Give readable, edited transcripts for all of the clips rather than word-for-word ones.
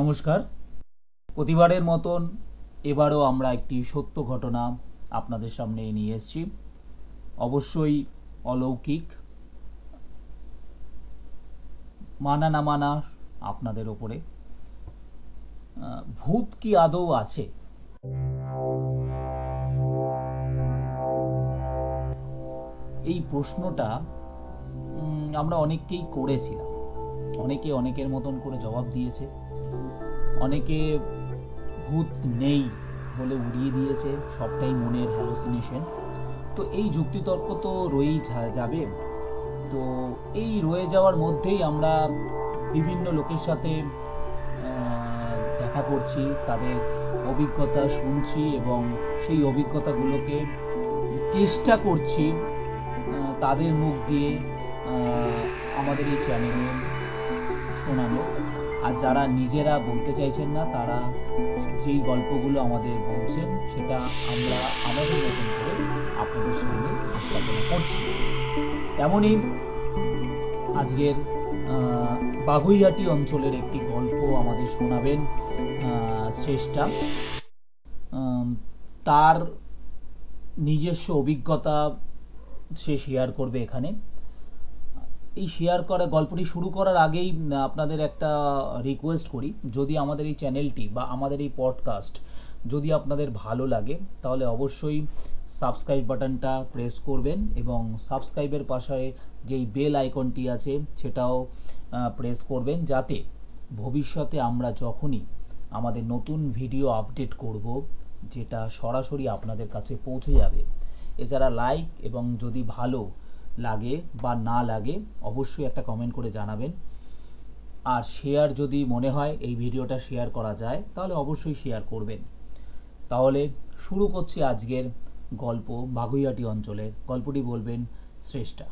নমস্কার। প্রতিবারের মতন এবারও আমরা একটি সত্য ঘটনা আপনাদের সামনে নিয়ে এসেছি। অবশ্যই অলৌকিক, মানা না মানা আপনাদের ওপরে। ভূত কি আদৌ আছে? এই প্রশ্নটা আমরা অনেককেই করেছিলাম। অনেকে অনেকের মতন করে জবাব দিয়েছে। অনেকে ভূত নেই বলে উড়িয়ে দিয়েছে, সবটাই মনের হ্যালুসিনেশন। তো এই যুক্তিতর্ক তো রয়েই যাবে। তো এই রয়ে যাওয়ার মধ্যেই আমরা বিভিন্ন লোকের সাথে দেখা করছি, তাদের অভিজ্ঞতা শুনছি এবং সেই অভিজ্ঞতাগুলোকে চেষ্টা করছি তাদের মুখ দিয়ে আমাদের এই চ্যানেলে শোনানো। আর যারা নিজেরা বলতে চাইছেন না, তারা যেই গল্পগুলো আমাদের বলছেন সেটা আমরা আমাদের মতন করে আপনাদের সামনে উপস্থাপন করছি। তেমনই আজকের বাগুইহাটি অঞ্চলের একটি গল্প আমাদের শোনাবেন শ্রেষ্ঠা। তার নিজস্ব অভিজ্ঞতা সে শেয়ার করবে এখানে। এই শেয়ার করা গল্পটি শুরু করার আগেই আপনাদের একটা রিকোয়েস্ট করি, যদি আমাদের এই চ্যানেলটি বা আমাদের এই পডকাস্ট যদি আপনাদের ভালো লাগে তাহলে অবশ্যই সাবস্ক্রাইব বাটনটা প্রেস করবেন এবং সাবস্ক্রাইবের পাশে যেই বেল আইকনটি আছে সেটাও প্রেস করবেন, যাতে ভবিষ্যতে আমরা যখনই আমাদের নতুন ভিডিও আপডেট করব যেটা সরাসরি আপনাদের কাছে পৌঁছে যাবে। এছাড়া লাইক এবং যদি ভালো লাগে বা না লাগে অবশ্যই একটা কমেন্ট করে জানাবেন। আর শেয়ার যদি মনে হয় এই ভিডিওটা শেয়ার করা যায় তাহলে অবশ্যই শেয়ার করবেন। তাহলে শুরু করছি আজকের গল্প বাগুইহাটি অঞ্চলের। গল্পটি বলবেন শ্রেষ্ঠা।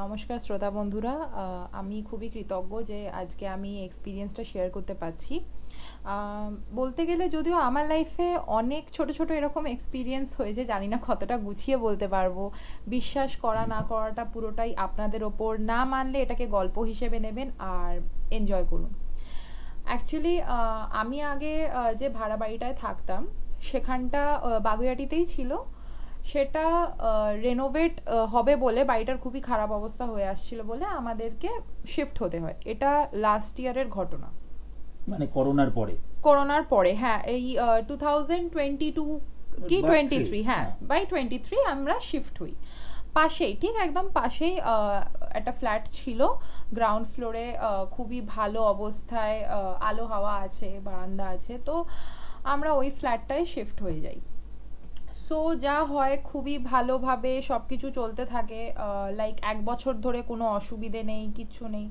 নমস্কার শ্রোতা বন্ধুরা, আমি খুবই কৃতজ্ঞ যে আজকে আমি এক্সপিরিয়েন্সটা শেয়ার করতে পারছি। বলতে গেলে যদিও আমার লাইফে অনেক ছোট ছোট এরকম এক্সপিরিয়েন্স হয়েছে, জানি না কতটা গুছিয়ে বলতে পারবো। বিশ্বাস করা না করাটা পুরোটাই আপনাদের ওপর। না মানলে এটাকে গল্প হিসেবে নেবেন আর এনজয় করুন। অ্যাকচুয়ালি আমি আগে যে ভাড়া বাড়িটায় থাকতাম সেখানটা বাগুইহাটিতেই ছিল। সেটা রেনোভেট হবে বলে, বাড়িটার খুবই খারাপ অবস্থা হয়ে আসছিল বলে আমাদেরকে শিফট হতে হয়। এটা লাস্ট ইয়ারের ঘটনা, মানে করোনার পরে। হ্যাঁ, এই 2022 কি 23, হ্যাঁ বাই 23 আমরা শিফট হই। পাশেই, ঠিক একদম পাশেই একটা ফ্ল্যাট ছিল গ্রাউন্ড ফ্লোরে, খুবই ভালো অবস্থায়, আলো হাওয়া আছে, বারান্দা আছে। তো আমরা ওই ফ্ল্যাটটায় শিফট হয়ে যাই। সো যা হয়, খুবই ভালোভাবে সব কিছু চলতে থাকে। লাইক 1 বছর ধরে কোনো অসুবিধে নেই, কিচ্ছু নেই,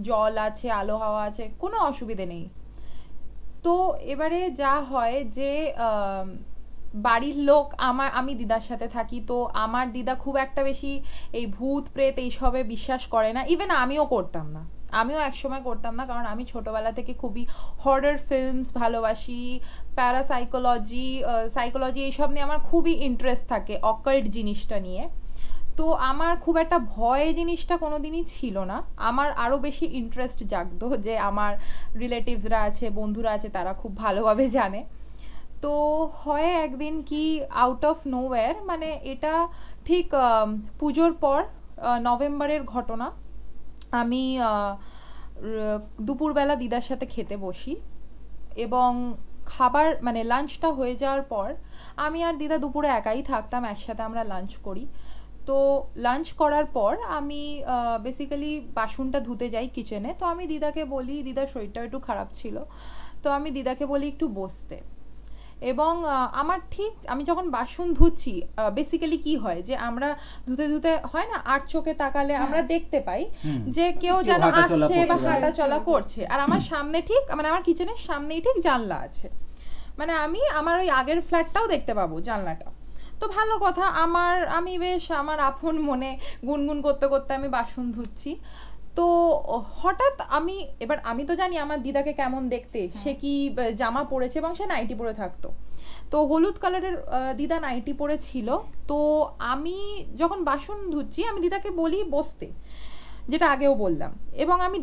জল আছে, আলো হাওয়া আছে, কোনো অসুবিধে নেই। তো এবারে যা হয় যে বাড়ির লোক, আমি দিদার সাথে থাকি, তো আমার দিদা খুব একটা বেশি এই ভূত প্রেত এইসবে বিশ্বাস করে না। ইভেন আমিও করতাম না, আমিও একসময় করতাম না, কারণ আমি ছোটবেলা থেকে খুবই হরর ফিল্মস ভালোবাসি, সাইকোলজি এইসব নিয়ে আমার খুবই ইন্টারেস্ট থাকে, অকাল্ট জিনিসটা নিয়ে। তো আমার খুব একটা ভয় জিনিসটা কোনোদিনই ছিল না। আমার আরও বেশি ইন্টারেস্ট জাগতো যে আমার রিলেটিভসরা আছে, বন্ধুরা আছে, তারা খুব ভালোভাবে জানে। তো হয় একদিন কি, আউট অফ নোওয়্যার, মানে এটা ঠিক পুজোর পর নভেম্বরের ঘটনা। আমি দুপুরবেলা দিদার সাথে খেতে বসি এবং খাবার মানে লাঞ্চটা হয়ে যাওয়ার পর আমি আর দিদা দুপুরে একাই থাকতাম, একসাথে আমরা লাঞ্চ করি। তো লাঞ্চ করার পর আমি বেসিক্যালি বাসনটা ধুতে যাই কিচেনে। তো আমি দিদাকে বলি, দিদার শরীরটা একটু খারাপ ছিল, তো আমি দিদাকে বলি একটু বসতে। এবং আমার ঠিক আমি যখন বাসন ধুচ্ছি, বেসিক্যালি কি হয় যে আমরা ধুতে ধুতে হয় না, আর চোখে তাকালে আমরা দেখতে পাই যে কেউ যেন আসছে বা হাঁটা চলা করছে। আর আমার সামনে ঠিক, মানে আমার কিচেনের সামনেই ঠিক জানলা আছে, মানে আমি আমার ওই আগের ফ্ল্যাটটাও দেখতে পাবো জানলাটা। তো ভালো কথা, আমি বেশ আমার আপন মনে গুনগুন করতে করতে আমি বাসন ধুচ্ছি। তো হঠাৎ আমি তো জানি আমার দিদাকে কেমন দেখতে, সে কি জামা পরেছে এবং সে নাইটি পরে থাকতো। তো হলুদ কালারের দিদা নাইটি পরেছিল। তো আমি যখন বাসন ধুচ্ছি আমি দিদাকে বলি বসতে, যেটা আগেও বললাম, এবং আমি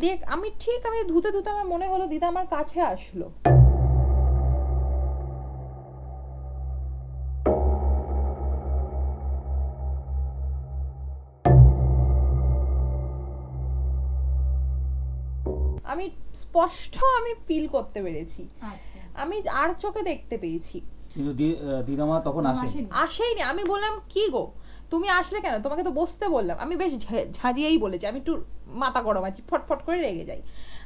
ধুতে ধুতে আমার মনে হলো দিদা আমার কাছে আসলো। আমি স্পষ্ট ফিল করতে পেরেছি, আমি আর চোখে দেখতে পেয়েছি, কিন্তু দিদামা তখন আসেইনি। আমি বললাম কি গো তুমি আসলে কেন, তোমাকে তো বসতে বললাম। আমি বেশ ঝাঁঝিয়েই বলেছি, আমি একটু মাথা গরম আছি, ফটফট করে রেগে যাই।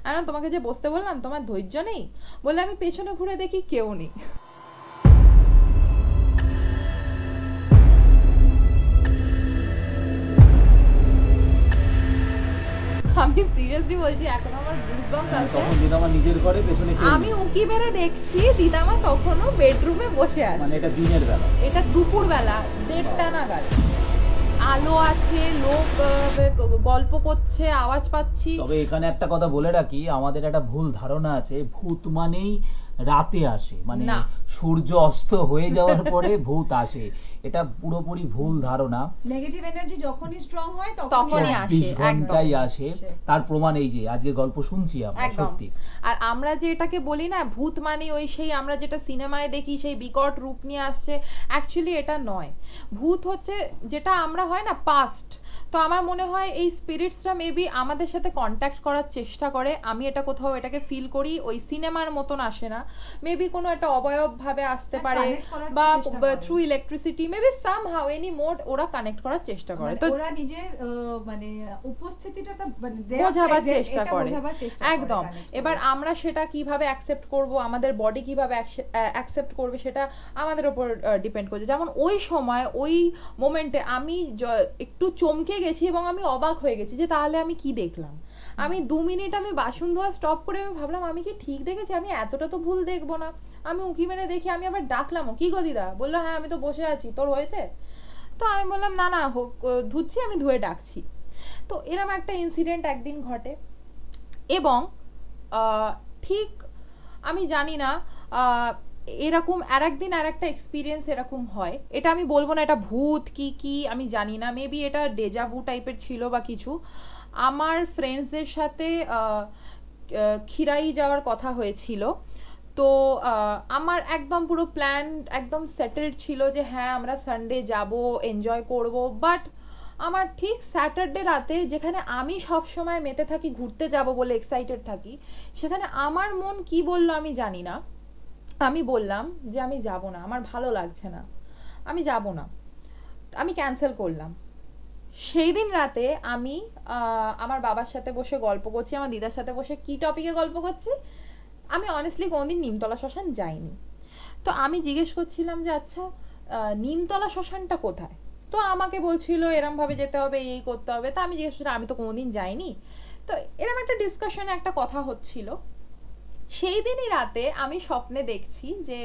আর তোমাকে যে বসতে বললাম তোমার ধৈর্য নেই? বললে আমি পেছনে ঘুরে দেখি কেউ নেই। আমি সিরিয়াসলি বলছি, এখন আমার গুজবাম্পস আছে। তখন দিদামা নিজের ঘরে পেছনে আমি উকি মেরে দেখছি দিদামা তখনও বেডরুমে বসে আছে। মানে এটা দিনের বেলা, এটা দুপুর বেলা 1:30 নাগাদ, আলো আছে, লোক গল্প করছে, আওয়াজ পাচ্ছি। তবে এখানে একটা কথা বলে রাখি, আমাদের একটা ভুল ধারণা আছে ভূত মানেই রাতে আসে, মানে সূর্য অস্ত হয়ে যাওয়ার পরে ভূত আসে। এটা পুরোপুরি ভুল ধারণা। নেগেটিভ এনার্জি যখনই স্ট্রং হয় তখনই আসে, 20 ঘন্টাই আসে। তার প্রমাণ এই যে আজকে গল্প শুনছি আমরা, সত্যি। আর আমরা যে এটাকে বলি না ভূত মানে ওই সেই আমরা যেটা সিনেমায় দেখি সেই বিকট রূপ নিয়ে আসছে, অ্যাকচুয়ালি এটা নয়। ভূত হচ্ছে যেটা আমরা হয় না পাস্ট। তো আমার মনে হয় এই স্পিরিটসরা মেবি আমাদের সাথে কন্ট্যাক্ট করার চেষ্টা করে। আমি এটা কোথাও এটাকে ফিল করি, ওই সিনেমার মতন আসে না। মেবি কোনো একটা অবয়ব ভাবে আসতে পারে, বা through electricity, maybe somehow any mode ওরা কানেক্ট করার চেষ্টা করে। তো ওরা নিজের মানে উপস্থিতিটা মানে বোঝাবার চেষ্টা করে, একদম। এবার আমরা সেটা কিভাবে অ্যাকসেপ্ট করব, আমাদের বডি কিভাবে অ্যাকসেপ্ট করবে, সেটা আমাদের উপর ডিপেন্ড করছে। যেমন ওই সময় ওই মোমেন্টে আমি একটু চমকে গেছি এবং আমি অবাক হয়ে গেছি যে তাহলে আমি কি দেখলাম। আমি 2 মিনিট আমি বাসন ধোয়া স্টপ করে আমি ভাবলাম আমি কি ঠিক দেখেছি, আমি এতটা তো ভুল দেখবো না। আমি উঁকি মেরে দেখি, আমি আবার ডাকলাম কি গো দিদা? বললো হ্যাঁ আমি তো বসে আছি, তোর হয়েছে? তো আমি বললাম না না ধুচ্ছি, আমি ধুয়ে ডাকছি। তো এরকম একটা ইনসিডেন্ট একদিন ঘটে। এবং ঠিক আমি জানি না এরকম আরেকদিন আরেকটা এক্সপিরিয়েন্স এরকম হয়। এটা আমি বলবো না এটা ভূত কি আমি জানি না, মেবি এটা ডেজাভু টাইপের ছিল বা কিছু। আমার ফ্রেন্ডসদের সাথে খিরাই যাওয়ার কথা হয়েছিল। তো আমার একদম পুরো প্ল্যান একদম সেটেলড ছিল যে হ্যাঁ আমরা সানডে যাব, এনজয় করব। বাট আমার ঠিক স্যাটারডে রাতে, যেখানে আমি সব সময় মেতে থাকি ঘুরতে যাব বলে এক্সাইটেড থাকি, সেখানে আমার মন কি বলল আমি জানি না। আমি বললাম যে আমি যাব না, আমার ভালো লাগছে না, আমি যাব না, আমি ক্যান্সেল করলাম। সেই দিন রাতে আমি আমার বাবার সাথে বসে গল্প করছি, আমার দিদার সাথে বসে কি টপিকে গল্প করছি, আমি অনেস্টলি কোনোদিন নিমতলা শ্মশান যাইনি। তো আমি জিজ্ঞেস করছিলাম যে আচ্ছা নিমতলা শ্মশানটা কোথায়? তো আমাকে বলছিল এরম ভাবে যেতে হবে, এই করতে হবে। তো আমি জিজ্ঞেস করছিলাম আমি তো কোনোদিন যাইনি। তো এরম একটা ডিসকাশনে একটা কথা হচ্ছিল। সেই দিনই রাতে আমি স্বপ্নে দেখছি যে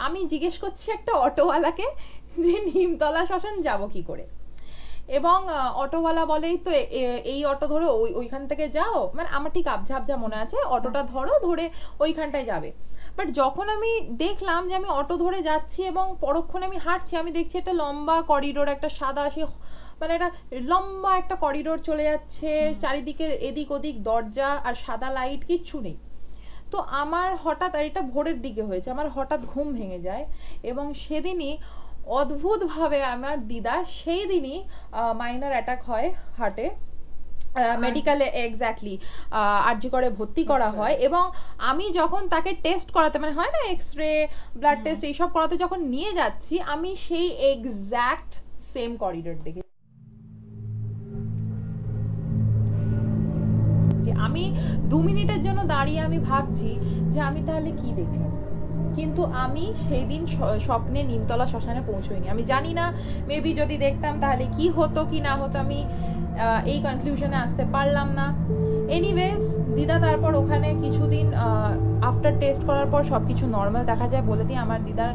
আমি জিজ্ঞেস করছি একটা অটোওয়ালাকে যে নিমতলা শ্মশান যাব কি করে। এবং অটোওয়ালা বলেই তো এই অটো ধরে ওইখান থেকে যাও, মানে আমার ঠিক আবঝা আবঝা মনে আছে, অটোটা ধরে ওইখানটায় যাবে। বাট যখন আমি দেখলাম যে আমি অটো ধরে যাচ্ছি এবং পরক্ষণে আমি হাঁটছি, আমি দেখছি একটা লম্বা করিডোর, একটা সাদা মানে একটা লম্বা একটা করিডোর চলে যাচ্ছে, চারিদিকে এদিক ওদিক দরজা আর সাদা লাইট, কিচ্ছু নেই। তো আমার হঠাৎ, আর এটা ভোরের দিকে হয়েছে, আমার হঠাৎ ঘুম ভেঙে যায়। এবং সেদিনই অদ্ভুতভাবে আমার দিদা সেই দিনই মাইনর অ্যাটাক হয় হার্টে, মেডিকেলে এক্স্যাক্টলি আরজি করে ভর্তি করা হয়। এবং আমি যখন তাকে টেস্ট করাতে, মানে হয় না এক্স রে ব্লাড টেস্ট এইসব করাতে যখন নিয়ে যাচ্ছি, আমি সেই এক্স্যাক্ট সেম করিডোর দেখি। আমি 2 মিনিটের জন্য দাঁড়িয়ে আমি ভাবছি যে আমি তাহলে কি দেখলাম। কিন্তু আমি সেই দিন স্বপ্নে নিমতলা শ্মশানে পৌঁছইনি। আমি জানি না মেবি যদি দেখতাম তাহলে কি হতো কি না হতো, আমি এই কনক্লুশনে আসতে পারলাম না। এনিওয়েজ দিদা তারপর ওখানে কিছুদিন আফটার টেস্ট করার পর সব কিছু নর্মাল দেখা যায়। বলে দিই আমার দিদার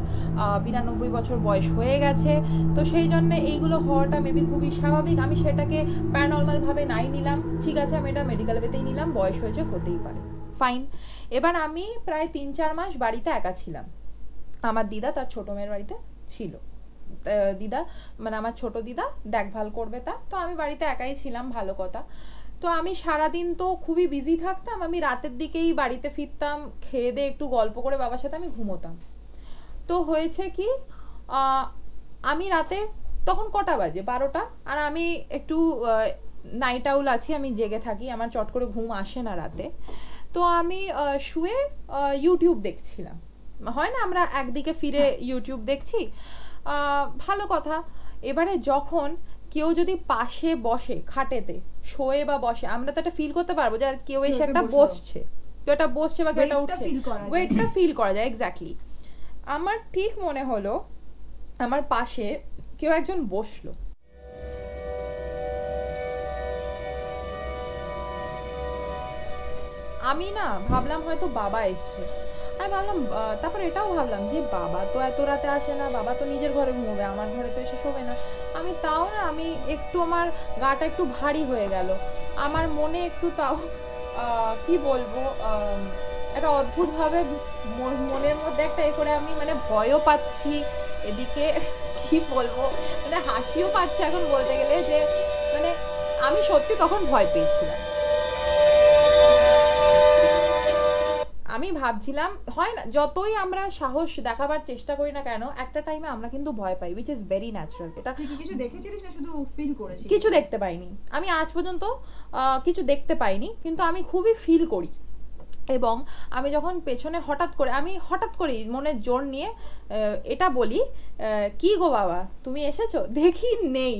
92 বছর বয়স হয়ে গেছে, তো সেই জন্য এইগুলো হওয়াটা মেবি খুবই স্বাভাবিক। আমি সেটাকে প্যারানর্মালভাবে নাই নিলাম, ঠিক আছে আমি এটা মেডিকেল ওয়েতেই নিলাম, বয়স হয়েছে হতেই পারে, ফাইন। এবার আমি প্রায় 3-4 মাস বাড়িতে একা ছিলাম। আমার দিদা তার ছোট মেয়ের বাড়িতে ছিল, দিদা মানে আমার ছোট দিদা দেখভাল করবে তা, তো আমি বাড়িতে একাই ছিলাম, ভালো কথা। তো আমি সারাদিন তো খুবই বিজি থাকতাম, আমি রাতের দিকেই বাড়িতে ফিরতাম, খেয়ে দিয়ে একটু গল্প করে বাবার সাথে আমি ঘুমোতাম। তো হয়েছে কি, আমি রাতে তখন কটা বাজে 12টা, আর আমি একটু নাইট আউল আছি, আমি জেগে থাকি, আমার চট করে ঘুম আসে না রাতে। তো আমি শুয়ে ইউটিউব দেখছিলাম, হয় না আমরা একদিকে ফিরে ইউটিউব দেখছি, ভালো কথা। এবারে যখন কেউ যদি পাশে বসে, খাটেতে শোয়ে বা বসে, আমরা তো একটা ফিল করতে পারবো যে আর কেউ এসে একটা বসছে, কেউ একটা বসছে বা কেউ একটা উঠছে, ওয়েটটা ফিল করা যায় এক্স্যাক্টলি। আমার ঠিক মনে হলো আমার পাশে কেউ একজন বসলো। আমি না ভাবলাম হয়তো বাবা এসছে, আমি ভাবলাম, তারপর এটাও ভাবলাম যে বাবা তো এত রাতে আসে না, বাবা তো নিজের ঘরে ঘুমোবে, আমার ঘরে তো এসে শোবে না। আমি তাও না, আমি একটু আমার গাটা একটু ভারী হয়ে গেল, আমার মনে একটু তাও কি বলবো, একটা অদ্ভুতভাবে মনের মধ্যে একটা এ করে আমি মানে ভয়ও পাচ্ছি, এদিকে কি বলবো মানে হাসিও পাচ্ছে এখন বলতে গেলে, যে মানে আমি সত্যি তখন ভয় পেয়েছিলাম। আমি ভাবছিলাম, হয় না যতই আমরা সাহস দেখাবার চেষ্টা করি না কেন, একটা টাইমে আমরা কিন্তু ভয় পাই, উইচ ইজ ভেরি ন্যাচারাল। এটা কিছু দেখেছিলিস না শুধু ফিল করেছিস? কিছু দেখতে পাইনি আমি আজ পর্যন্ত, কিছু দেখতে পাইনি, কিন্তু আমি খুবই ফিল করি। এবং আমি যখন পেছনে আমি হঠাৎ করে মনের জোর নিয়ে এটা বলি, কি গো বাবা তুমি এসেছো, দেখি নেই,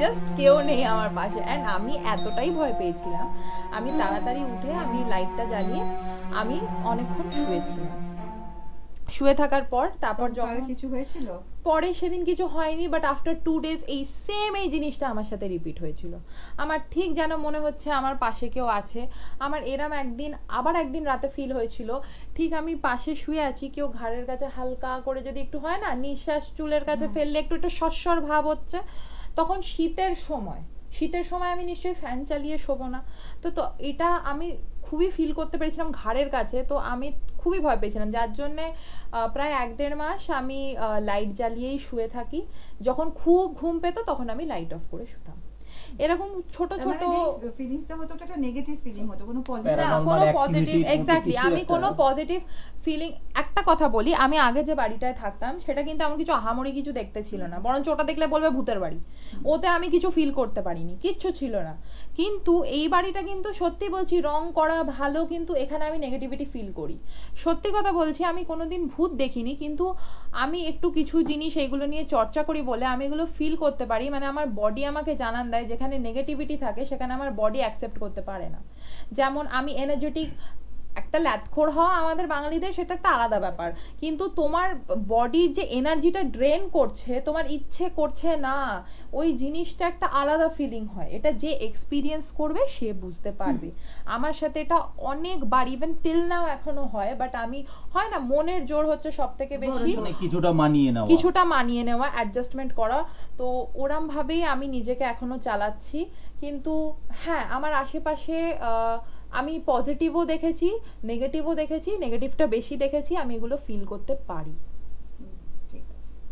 জাস্ট কেউ নেই আমার পাশে। অ্যান্ড আমি এতটাই ভয় পেয়েছিলাম, আমি তাড়াতাড়ি উঠে আমি লাইটটা জ্বালিয়ে আমি অনেকক্ষণ শুয়েছিলাম। শুয়ে থাকার পর তারপর যখন কিছু হয়েছিল, পরে সেদিন কিছু হয়নি, বাট আফটার 2 days এই সেম এই জিনিসটা আমার সাথে রিপিট হয়েছিল। আমার ঠিক যেন মনে হচ্ছে আমার পাশে কেউ আছে। আমার এরম আবার একদিন রাতে ফিল হয়েছিল, ঠিক আমি পাশে শুয়ে আছি, কেউ ঘাড়ের কাছে হালকা করে যদি একটু হয় না, নিঃশ্বাস চুলের কাছে ফেললে একটু একটা সস্বর ভাব হচ্ছে, তখন শীতের সময় আমি নিশ্চয়ই ফ্যান চালিয়ে শোবো না, তো এটা আমি খুবই ফিল করতে পেরেছিলাম ঘাড়ের কাছে। তো আমি খুবই ভয় পেয়েছিলাম, যার জন্যে প্রায় 1-1.5 মাস আমি লাইট জ্বালিয়েই শুয়ে থাকি। যখন খুব ঘুম পেত তখন আমি লাইট অফ করে শুতাম। এরকম ছোট ছোট ফিলিংসটা হতো, একটা নেগেটিভ ফিলিং হতো, কোনো পজিটিভ না, কোনো পজিটিভ, এক্স্যাক্টলি আমি কোনো পজিটিভ ফিলিং। একটা কথা বলি, আমি আগে যে বাড়িটায় থাকতাম সেটা কিন্তু এমন কিছু আহামরি কিছু দেখতে ছিল না, বরঞ্চ ওটা দেখলে বলবে ভূতের বাড়ি, ওতে আমি কিছু ফিল করতে পারিনি, কিচ্ছু ছিল না। কিন্তু এই বাড়িটা কিন্তু সত্যি বলছি রং করা ভালো, কিন্তু এখানে আমি নেগেটিভিটি ফিল করি। সত্যি কথা বলছি, আমি কোনোদিন ভূত দেখিনি, কিন্তু আমি একটু কিছু জিনিস এইগুলো নিয়ে চর্চা করি বলে আমি এগুলো ফিল করতে পারি। মানে আমার বডি আমাকে জানান দেয়, যেখানে নেগেটিভিটি থাকে সেখানে আমার বডি অ্যাকসেপ্ট করতে পারে না। যেমন আমি এনার্জেটিক, একটা ল্যাথখোর হওয়া আমাদের বাঙালিদের সেটা একটা আলাদা ব্যাপার, কিন্তু তোমার বডির যে এনার্জিটা ড্রেন করছে, তোমার ইচ্ছে করছে না, ওই জিনিসটা একটা আলাদা ফিলিং হয়। এটা যে এক্সপিরিয়েন্স করবে সে বুঝতে পারবে। আমার সাথে এটা অনেকবার, ইভেন টিল নাও এখনো হয়, বাট আমি হয় না মনের জোর হচ্ছে সব থেকে বেশি, কিছুটা মানিয়ে নেওয়া, অ্যাডজাস্টমেন্ট করা। তো ওরম ভাবেই আমি নিজেকে এখনো চালাচ্ছি। কিন্তু হ্যাঁ, আমার আশেপাশে আমি পজিটিভও দেখেছি, নেগেটিভও দেখেছি, নেগেটিভটা বেশি দেখেছি, আমি এগুলো ফিল করতে পারি।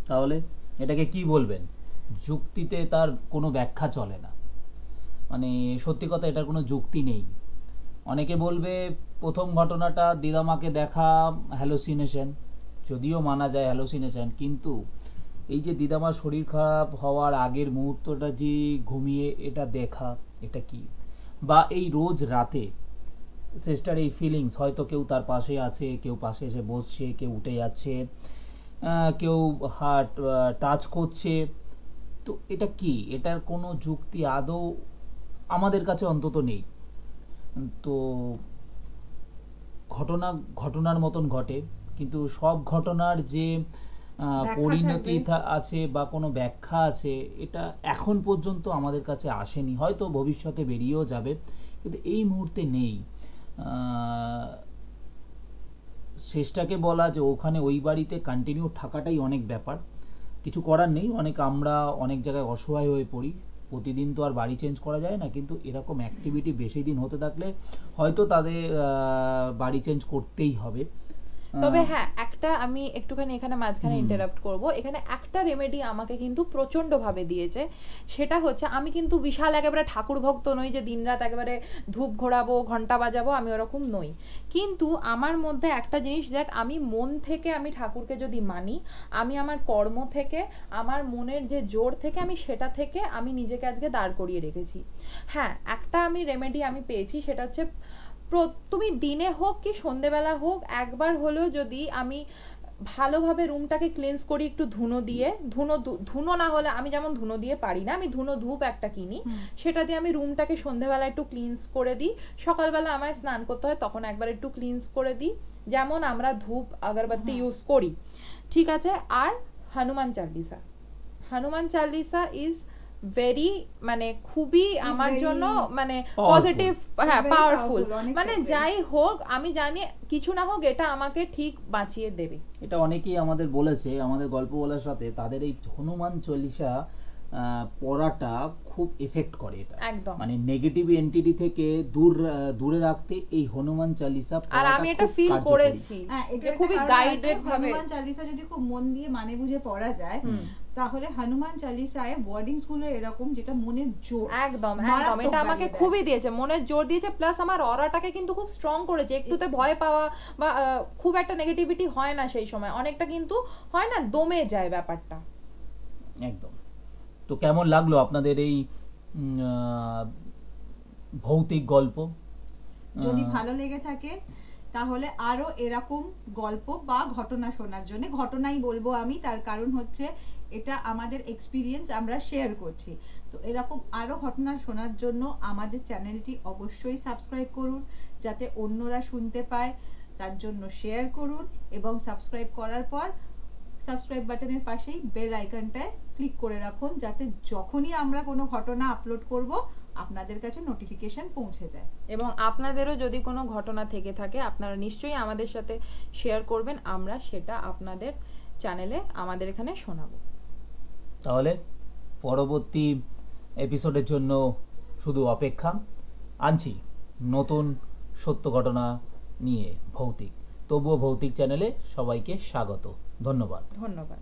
তাহলে এটাকে কি বলবেন? যুক্তিতে তার কোনো ব্যাখ্যা চলে না, মানে সত্যি কথা এটার কোনো যুক্তি নেই। অনেকে বলবে প্রথম ঘটনাটা দিদামাকে দেখা হ্যালোসিনেশন, যদিও মানা যায় হ্যালোসিনেশন, কিন্তু এই যে দিদামার শরীর খারাপ হওয়ার আগের মুহূর্তটা যে ঘুমিয়ে এটা দেখা, এটা কি? বা এই রোজ রাতে সিস্টার এই ফিলিংস, হয়তো কেউ তার পাশে আছে, কেউ পাশে এসে বসছে, কেউ উঠে যাচ্ছে, কেউ হার্ট টাচ করছে, তো এটা কি? এটার কোনো যুক্তি আদৌ আমাদের কাছে অন্তত নেই। তো ঘটনার মতন ঘটে, কিন্তু সব ঘটনার যে ব্যাখ্যা পরিণতি থাকবে। আছে বা কোনো ব্যাখ্যা আছে, এটা এখন পর্যন্ত আমাদের কাছে আসেনি, হয়তো ভবিষ্যতে বেরিয়েও যাবে, কিন্তু এই মুহূর্তে নেই। শেষটাকে বলা যে ওখানে ওই বাড়িতে কন্টিনিউ থাকাটাই অনেক ব্যাপার, কিছু করার নেই। আমরা অনেক জায়গায় অসহায় হয়ে পড়ি, প্রতিদিন তো আর বাড়ি চেঞ্জ করা যায় না, কিন্তু এরকম অ্যাক্টিভিটি বেশি দিন হতে থাকলে হয়তো তাদের বাড়ি চেঞ্জ করতেই হবে। তবে হ্যাঁ, একটা আমি একটুখানি এখানে মাঝখানে ইন্টারাপ্ট করব, এখানে একটা রেমেডি আমাকে কিন্তু প্রচন্ড ভাবে দিয়েছে, সেটা হচ্ছে আমি কিন্তু বিশাল একেবারে ঠাকুর ভক্ত নই যে দিনরাত একেবারে ধূপ ঘোরাবো ঘন্টা বাজাবো, আমি ওরকম নই। কিন্তু আমার মধ্যে একটা জিনিস, দ্যাট আমি মন থেকে আমি ঠাকুরকে যদি মানি, আমি আমার কর্ম থেকে, আমার মনের যে জোর থেকে, আমি সেটা থেকে আমি নিজেকে আজকে দাঁড় করিয়ে রেখেছি। হ্যাঁ, একটা আমি রেমেডি আমি পেয়েছি, সেটা হচ্ছে তুমি দিনে হোক কি সন্ধেবেলা হোক একবার হলেও যদি আমি ভালোভাবে রুমটাকে ক্লিনস করি একটু ধুনো দিয়ে, ধুনো না হলে আমি যেমন ধুনো দিয়ে পারি না, আমি ধুনো ধূপ একটা কিনি, সেটা দিয়ে আমি রুমটাকে সন্ধেবেলা একটু ক্লিনস করে দিই। সকালবেলা আমায় স্নান করতে হয় তখন একবার একটু ক্লিনস করে দিই, যেমন আমরা ধূপ আগরবাতি ইউজ করি, ঠিক আছে। আর হনুমান চালিসা, হনুমান চালিসা ইজ ভেরি, মানে খুবই আমার very জন্য মানে powerful. পজিটিভ, হ্যাঁ Very পাওয়ারফুল, powerful, অনেক মানে ক্ষেত্রে। যাই হোক আমি জানি কিছু না হোক এটা আমাকে ঠিক বাঁচিয়ে দেবে। এটা অনেকেই আমাদের বলেছে, আমাদের গল্প বলার সাথে তাদের এই হনুমান চল্লিশা পড়াটা খুব এফেক্ট করে, এটা একদম। মানে নেগেটিভ এন্টিটি থেকে দূরে রাখতে এই হনুমান চালিসা আর পড়াটা আমি এটা খুব ফিল কার্যকরী। করেছি হ্যাঁ, এটা যে একটা খুবই কারণ গাইডেড আছে, ভাবে। হনুমান চালিসা যদি খুব মন দিয়ে মানে বুঝে পড়া যায়, তাহলে হনুমান চালিসায় ওয়ার্ডিংস গুলো এরকম যেটা মনের জোর, একদম একদম, মারাত্মক এটা আমাকে বাড়িয়ে দেয়। খুবই দিয়েছে, মনের জোর দিয়েছে, প্লাস আমার অরাটাকে কিন্তু খুব স্ট্রং করেছে। একটুতে ভয় পাওয়া বা খুব একটা নেগেটিভিটি হয় না সেই সময়, অনেকটা কিন্তু হয় না দমে যায় ব্যাপারটা। একদম। তো কেমন লাগলো আপনাদের এই ভৌতিক গল্প? যদি ভালো লেগে থাকে তাহলে আরো এরকম গল্প বা ঘটনা শোনার জন্য, ঘটনাই বলবো আমি, তার কারণ হচ্ছে এটা আমাদের এক্সপিরিয়েন্স আমরা শেয়ার করছি, তো এরকম আরো ঘটনা শোনার জন্য আমাদের চ্যানেলটি অবশ্যই সাবস্ক্রাইব করুন, যাতে অন্যরা শুনতে পায়, তার জন্য শেয়ার করুন, এবং সাবস্ক্রাইব করার পর সাবস্ক্রাইব বাটনের পাশেই বেল আইকনটায় ক্লিক করে রাখুন, যাতে যখনই আমরা কোনো ঘটনা আপলোড করব আপনাদের কাছে নোটিফিকেশন পৌঁছে যায়। এবং আপনাদেরও যদি কোনো ঘটনা থেকে থাকে আপনারা নিশ্চয়ই আমাদের সাথে শেয়ার করবেন, আমরা সেটা আপনাদের চ্যানেলে আমাদের এখানে শোনাবো। তাহলে পরবর্তী এপিসোডের জন্য শুধু অপেক্ষা, আনছি নতুন সত্য ঘটনা নিয়ে ভৌতিক। তবুও ভৌতিক চ্যানেলে সবাইকে স্বাগত, ধন্যবাদ। ধন্যবাদ।